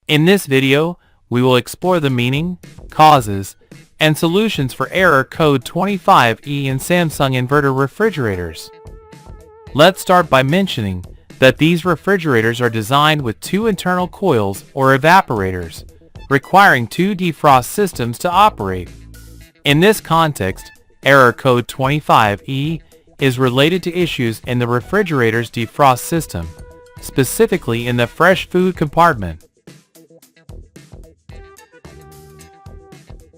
In this video, we will explore the meaning, causes, and solutions for error code 25E in Samsung inverter refrigerators. Let's start by mentioning that these refrigerators are designed with two internal coils or evaporators, requiring two defrost systems to operate. In this context, error code 25E is related to issues in the refrigerator's defrost system, specifically in the fresh food compartment.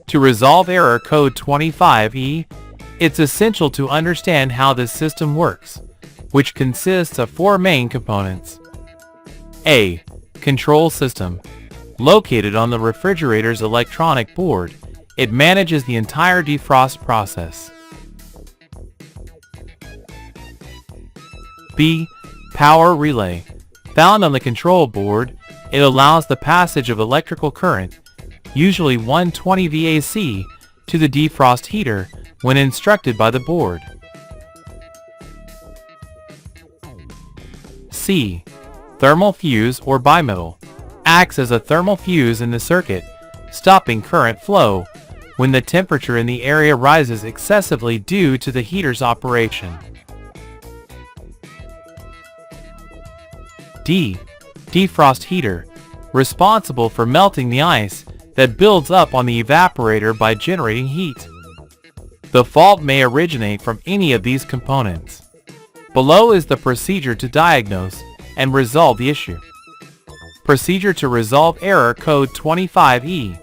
To resolve error code 25E, it's essential to understand how this system works, which consists of four main components. A. Control system. Located on the refrigerator's electronic board, it manages the entire defrost process. B. Power relay. Found on the control board, it allows the passage of electrical current, usually 120 VAC, to the defrost heater when instructed by the board. C. Thermal fuse or bimetal. Acts as a thermal fuse in the circuit, stopping current flow when the temperature in the area rises excessively due to the heater's operation. D. Defrost heater. Responsible for melting the ice that builds up on the evaporator by generating heat. The fault may originate from any of these components. Below is the procedure to diagnose and resolve the issue. Procedure to resolve error code 25E.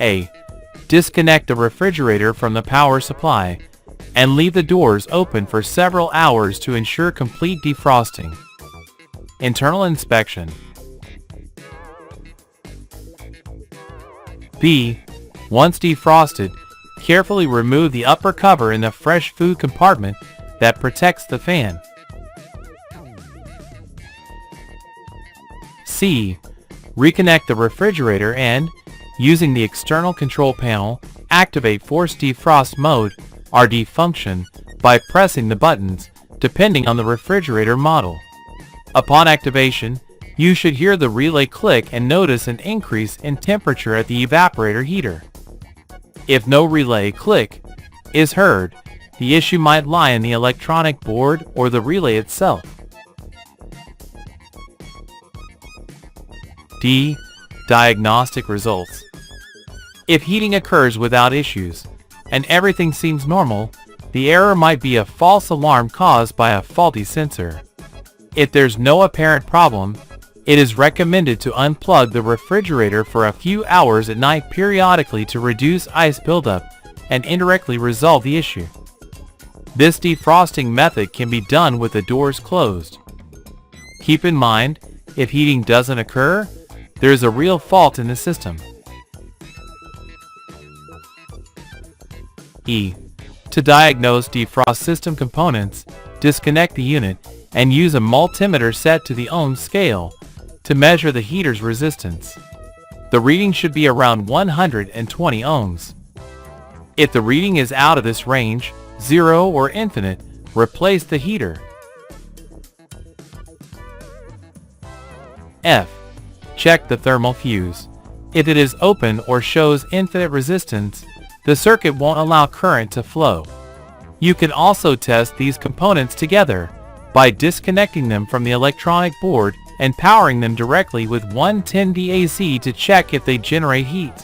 A. Disconnect the refrigerator from the power supply and leave the doors open for several hours to ensure complete defrosting. Internal inspection. B. Once defrosted, carefully remove the upper cover in the fresh food compartment that protects the fan. C. Reconnect the refrigerator and, using the external control panel, activate forced defrost mode (RD) function by pressing the buttons, depending on the refrigerator model. Upon activation, you should hear the relay click and notice an increase in temperature at the evaporator heater. If no relay click is heard, the issue might lie in the electronic board or the relay itself. D. Diagnostic results. If heating occurs without issues, and everything seems normal, the error might be a false alarm caused by a faulty sensor. If there's no apparent problem, it is recommended to unplug the refrigerator for a few hours at night periodically to reduce ice buildup and indirectly resolve the issue. This defrosting method can be done with the doors closed. Keep in mind, if heating doesn't occur, there is a real fault in the system. E. To diagnose defrost system components, disconnect the unit and use a multimeter set to the ohms scale to measure the heater's resistance. The reading should be around 120 ohms. If the reading is out of this range, 0 or infinite, replace the heater. F. Check the thermal fuse. If it is open or shows infinite resistance, the circuit won't allow current to flow. You can also test these components together by disconnecting them from the electronic board and powering them directly with 110 VAC to check if they generate heat.